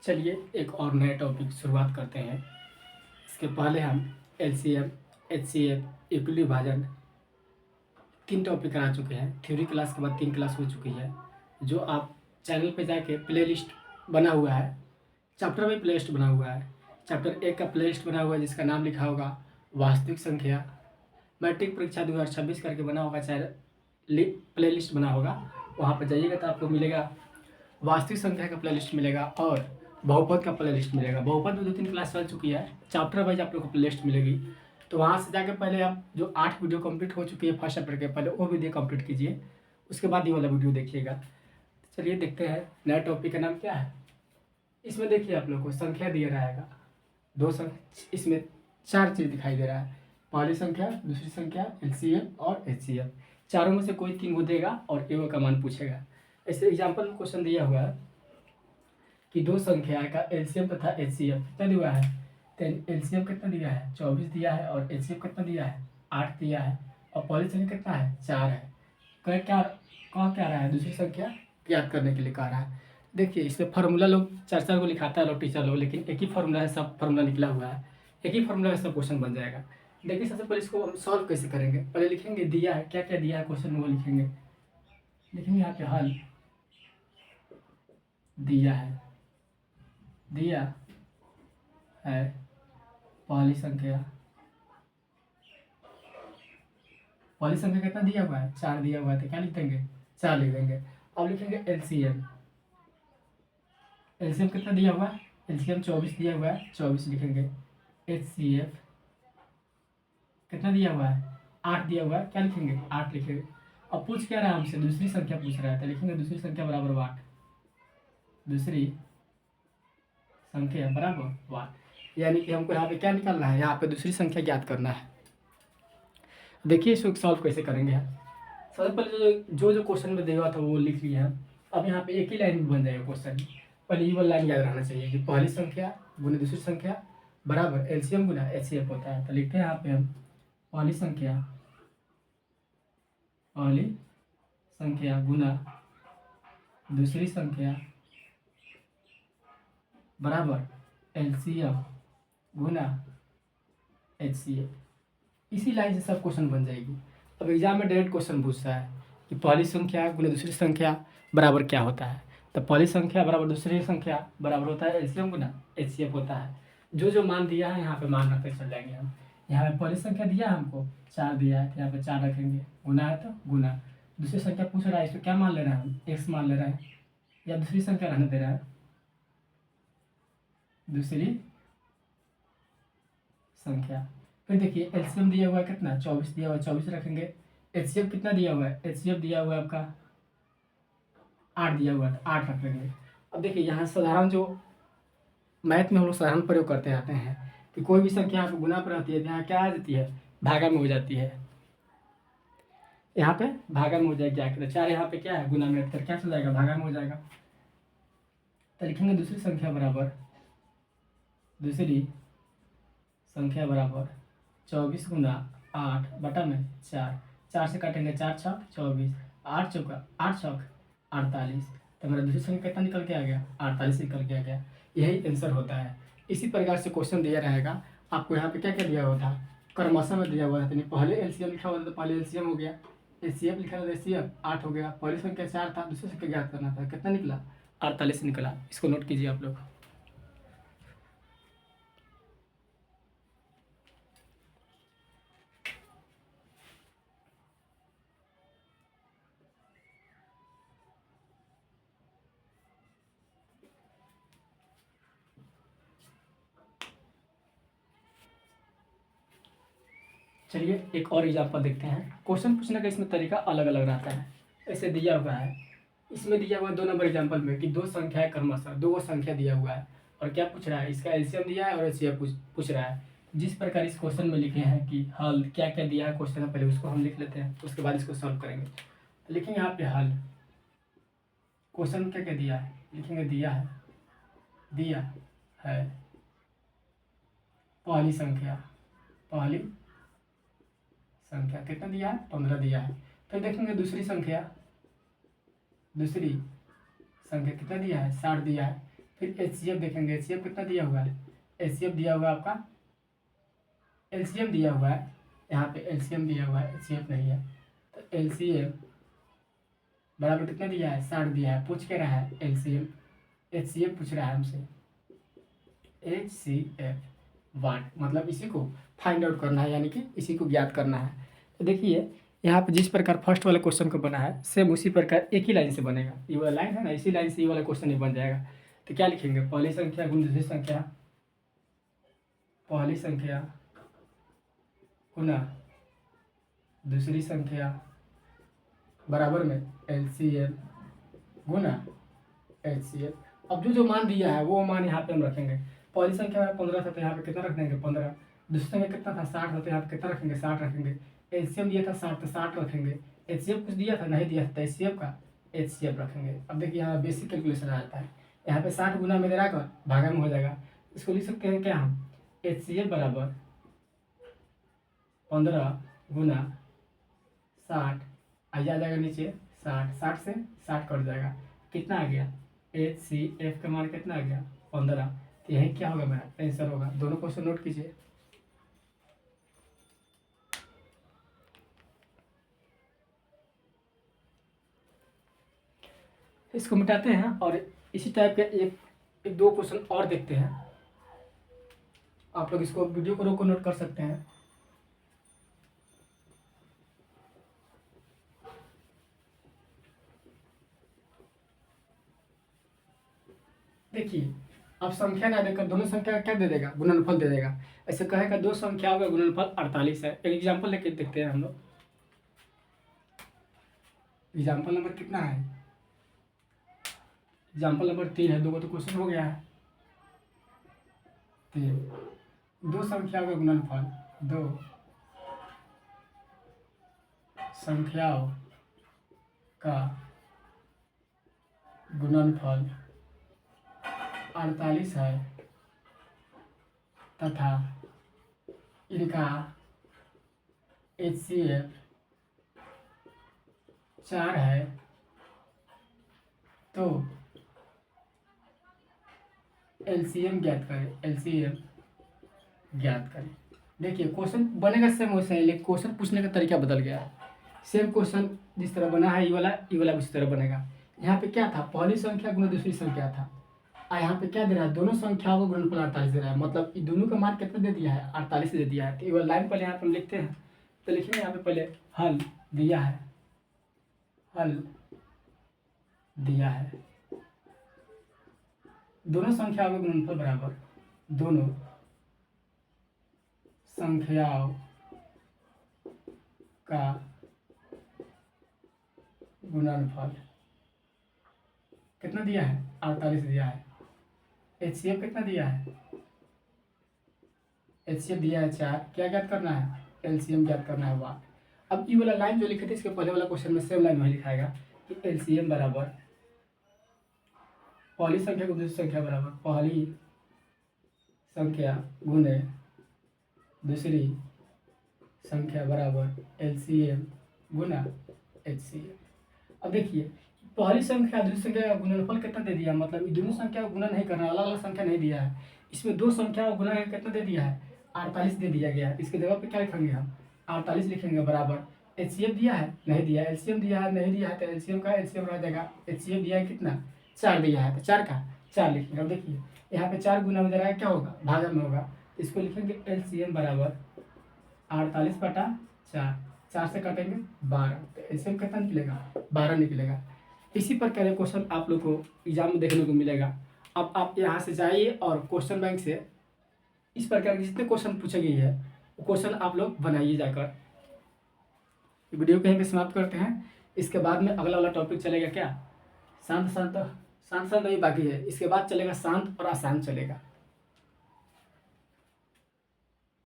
चलिए एक और नए टॉपिक शुरुआत करते हैं। इसके पहले हम एलसीएम, एचसीएफ, यूक्लिड विभाजन 3 टॉपिक करा चुके हैं। थ्योरी क्लास के बाद 3 क्लास हो चुकी है, जो आप चैनल पे जाके प्लेलिस्ट बना हुआ है, चैप्टर में प्लेलिस्ट बना हुआ है। चैप्टर 1 का प्लेलिस्ट बना हुआ है जिसका नाम लिखा होगा वास्तविक संख्या। मैट्रिक परीक्षा 2026 करके बना होगा, चाहे प्लेलिस्ट बना होगा, वहाँ पर जाइएगा तो आपको मिलेगा वास्तविक संख्या का प्लेलिस्ट मिलेगा और बहुपद का प्लेलिस्ट मिलेगा। बहुपद में 2-3 क्लास चल चुकी है, चैप्टर वाइज आप लोग को प्लेलिस्ट मिलेगी। तो वहाँ से जाकर पहले आप जो 8 वीडियो कंप्लीट हो चुकी है फर्स्ट चैप्टर के, पहले वो वीडियो कंप्लीट कीजिए, उसके बाद ये वाला वीडियो देखिएगा। चलिए देखते हैं नया टॉपिक का नाम क्या है। इसमें देखिए आप लोग को संख्या दिया रहेगा, इसमें 4 चीज़ दिखाई दे रहा है, पहली संख्या, दूसरी संख्या, एलसीएम और एचसीएफ। चारों में से कोई 3 को देगा और ए का मान पूछेगा। ऐसे एग्जाम्पल में क्वेश्चन दिया हुआ है कि 2 संख्या का एलसीएम तथा एचसीएफ कितना दिया है। तो एलसीएम कितना दिया है 24 दिया है और एचसीएफ कितना दिया है 8 दिया है और पहली संख्या कितना है 4 है। कह क्या रहा है, दूसरी संख्या ज्ञात करने के लिए कह रहा है। देखिए इसमें फार्मूला लोग 4 को लिखाता है लोग टीचर लोग, लेकिन एक ही फार्मूला है, सब फार्मूला निकला हुआ है, एक ही फार्मूला से सब क्वेश्चन बन जाएगा। देखिए सबसे पहले इसको हम सॉल्व कैसे करेंगे। पहले लिखेंगे दिया है, क्या क्या दिया है क्वेश्चन में वो लिखेंगे यहाँ पे हल दिया है, दिया है पहली संख्या कितना दिया हुआ है 4 दिया हुआ है, तो क्या लिख देंगे 4 लिख देंगे। अब लिखेंगे एलसीएम कितना दिया हुआ है, एलसीएम 24 दिया हुआ है, 24 लिखेंगे। एचसीएफ कितना दिया हुआ है 8 दिया हुआ है, क्या लिखेंगे 8 लिखेंगे। अब पूछ क्या रहा है हमसे, दूसरी संख्या पूछ रहा है, तो लिखेंगे दूसरी संख्या बराबर 8, दूसरी संख्या बराबर 8। यानी कि हमको यहाँ पे क्या निकालना है, यहाँ पे दूसरी संख्या ज्ञात करना है। देखिए इसको सॉल्व कैसे करेंगे हम। सबसे पहले जो क्वेश्चन में दिया हुआ था वो लिख लिया है। अब यहाँ पे एक ही लाइन में बन जाएगा क्वेश्चन। पहले ये वाला लाइन याद रहना चाहिए कि पहली संख्या गुना दूसरी संख्या बराबर एलसीएम गुना एचसीएफ होता है। तो लिखते हैं यहाँ पे हम पहली संख्या गुना दूसरी संख्या बराबर एलसीएम गुना एचसीएफ। इसी लाइन से सब क्वेश्चन बन जाएगी। अब एग्जाम में डायरेक्ट क्वेश्चन पूछता है कि पहली संख्या गुना दूसरी संख्या बराबर क्या होता है। तो पहली संख्या बराबर दूसरी संख्या बराबर होता है एलसीएम गुना एचसीएफ होता है। जो मान दिया है यहाँ पे मान रखते चल जाएंगे हम। यहाँ पे पहली संख्या दिया है हमको 4 दिया है, तो यहाँ पे 4 रखेंगे, गुना है तो गुना। दूसरी संख्या पूछ रहा है, इसको क्या मान ले रहे हैं हम, एक्स मान ले रहे हैं, या दूसरी संख्या रहने दे रहा है, दूसरी संख्या। फिर देखिए एलसीएम दिया हुआ है कितना 24 दिया हुआ है, 24 रखेंगे। एचसीएफ कितना दिया हुआ है, एचसीएफ दिया हुआ है आपका 8 दिया हुआ है, तो 8 रख लेंगे। अब देखिए यहाँ साधारण जो मैथ में हम लोग साधारण प्रयोग करते रहते हैं कि कोई भी संख्या यहाँ पे गुना पर रहती है, यहाँ क्या आ जाती है भागा में हो जाती है, यहाँ पे भागा में हो जाएगी आखिर 4, यहाँ पे क्या है गुना में रखकर क्या चल जाएगा भागा में हो जाएगा। तो लिखेंगे दूसरी संख्या बराबर 24 गुना 8 बटा में 4, 4 से काटेंगे 4 छक 24, 8 चौका 8 छक 48। तो मेरा दूसरी संख्या कितना निकल के आ गया 48 निकल के आ गया। यही आंसर होता है। इसी प्रकार से क्वेश्चन दिया रहेगा आपको। यहाँ पे क्या क्या दिया हुआ था, क्रमशः में दिया हुआ था। पहले एलसीएम लिखा हुआ था तो पहले एलसीएम हो गया, एचसीएफ लिखा था एचसीएफ 8 हो गया, पहली संख्या 4 था, दूसरी संख्या ज्ञात करना था, कितना निकला 48 निकला। इसको नोट कीजिए आप लोग। चलिए एक और एग्जाम्पल देखते हैं। क्वेश्चन पूछने का इसमें तरीका अलग अलग रहता है। ऐसे दिया हुआ है, इसमें दिया हुआ है 2 नंबर एग्जाम्पल में कि 2 संख्या है क्रमशः, 2 संख्या दिया हुआ है और क्या पूछ रहा है, इसका एलसीएम दिया है और एचसीएफ पूछ रहा है। जिस प्रकार इस क्वेश्चन में लिखे हैं कि हल क्या क्या दिया है क्वेश्चन में, पहले उसको हम लिख लेते हैं, उसके बाद इसको सॉल्व करेंगे। तो लिखेंगे यहाँ पे हल, क्वेश्चन में क्या क्या दिया है, लिखेंगे दिया है पहली संख्या कितना दिया है 15 दिया है। फिर देखेंगे दूसरी संख्या कितना दिया है 60 दिया है। फिर HCF देखेंगे, HCF कितना दिया हुआ है, HCF दिया हुआ है आपका, LCM दिया हुआ है, यहाँ पे LCM दिया हुआ है, HCF नहीं है, तो LCM बराबर कितना दिया है, 60 दिया है। पूछ के रहा है LCM, HCF पूछ रहा है हमसे, HCF वाट, मतलब इसी को फाइंड आउट करना है, यानी कि इसी को ज्ञात करना है। तो देखिए यहाँ पे जिस प्रकार फर्स्ट वाले क्वेश्चन को बना है, सेम उसी प्रकार एक ही लाइन से बनेगा। ये वाला लाइन है ना, इसी लाइन से ये वाला क्वेश्चन ही बन जाएगा। तो क्या लिखेंगे, पहली संख्या गुण दूसरी संख्या, पहली संख्या गुना दूसरी संख्या बराबर में LCM गुना HCF। अब जो जो मान दिया है वो मान यहाँ पे हम रखेंगे। पहली संख्या में 15 था तो यहाँ पे कितना रख देंगे, 15। दूसरी संख्या कितना था, 60 था तो यहाँ पे कितना रखेंगे, 60 रखेंगे। LCM दिया था 60 तो 60 रखेंगे। HCF कुछ दिया था, नहीं दिया था, तो HCF का HCF रखेंगे। अब देखिए यहाँ बेसिक कैलकुलेशन आ जाता है। यहाँ पे 60 गुना में कर भागा में हो जाएगा। इसको लिख सकते हैं क्या हम, HCF बराबर 15 गुना 60, आइए आ जाएगा नीचे 60, 60 से 60 कट जाएगा, कितना आ गया, HCF का मान कितना आ गया, 15। तो यही क्या होगा, मेरा आंसर होगा। दोनों क्वेश्चन नोट कीजिए। इसको मिटाते हैं और इसी टाइप के एक दो क्वेश्चन और देखते हैं। आप लोग इसको वीडियो को रोक नोट कर सकते हैं। देखिए अब संख्या ना देकर दोनों संख्या का क्या दे देगा, गुणनफल दे देगा। ऐसे कहेगा दो संख्याओं का गुणनफल 48 है। एक एग्जांपल लेके देखते हैं हम लोग। एग्जांपल नंबर कितना है, एग्जांपल नंबर 3 है। दो को तो क्वेश्चन हो गया है। 3 दो संख्याओं का गुणनफल, दो संख्याओं का गुणनफल 48 है तथा इनका HCF 4 है, तो LCM ज्ञात करें, LCM ज्ञात करें। देखिए क्वेश्चन बनेगा सेम वैसे ही, लेकिन क्वेश्चन पूछने का तरीका बदल गया है। सेम क्वेश्चन जिस तरह बना है ये वाला उसी तरह बनेगा। यहाँ पे क्या था, पहली संख्या गुना दूसरी संख्या था, और यहाँ पे क्या दे रहा है, दोनों संख्याओं को गुणनफल 48 दे रहा है। मतलब ये दोनों का मान कितना दे दिया है, 48 दे दिया है। तो ये लाइन पहले यहाँ पर लिखते हैं। तो लिखेंगे यहाँ पे पहले हल दिया है, हल दिया है, दोनों संख्याओं का गुणनफल बराबर, दोनों संख्याओं का गुणनफल कितना दिया है, 48 दिया है। HCF कितना दिया है, HCF दिया है 4। क्या ज्ञात करना है, LCM ज्ञात करना है 1। अब ये वाला लाइन जो लिखे थे इसके पहले वाला क्वेश्चन में सेम लाइन वही लिखाएगा कि LCM बराबर पहली संख्या को दूसरी संख्या बराबर, पहली संख्या गुने दूसरी संख्या बराबर LCM गुना HCF। अब देखिए पहली संख्या दूसरी संख्या का गुणनफल कितना दे दिया, मतलब ये दोनों संख्या को गुना नहीं करना, अलग अलग संख्या नहीं दिया है। इसमें दो संख्या को गुना कितना दे दिया है, 48 दे दिया गया है। इसके जगह पे क्या लिखेंगे हम, 48 लिखेंगे बराबर। HCF दिया है, नहीं दिया है। LCM दिया है, नहीं दिया है, तो LCM का LCM रह जाएगा। HCF दिया है कितना, 4 दिया है, तो 4 का 4 लिखेंगे। अब देखिए यहाँ पे 4 गुना में दे रहा है, क्या होगा, भागा में होगा। इसको लिखेंगे LCM बराबर 48/4, 4 से काटेंगे 12, तो LCM कितना निकलेगा, 12 निकलेगा। इसी प्रकार के क्वेश्चन आप लोग को एग्जाम में देखने को मिलेगा। अब आप यहाँ से जाइए और क्वेश्चन बैंक से इस प्रकार के जितने क्वेश्चन पूछे गए हैं वो क्वेश्चन आप लोग बनाइए जाकर। वीडियो को यहीं पे समाप्त करते हैं। इसके बाद में अगला वाला टॉपिक चलेगा क्या, शांत शांत शांत शांत अभी बाकी है। इसके बाद चलेगा शांत और अशांत चलेगा।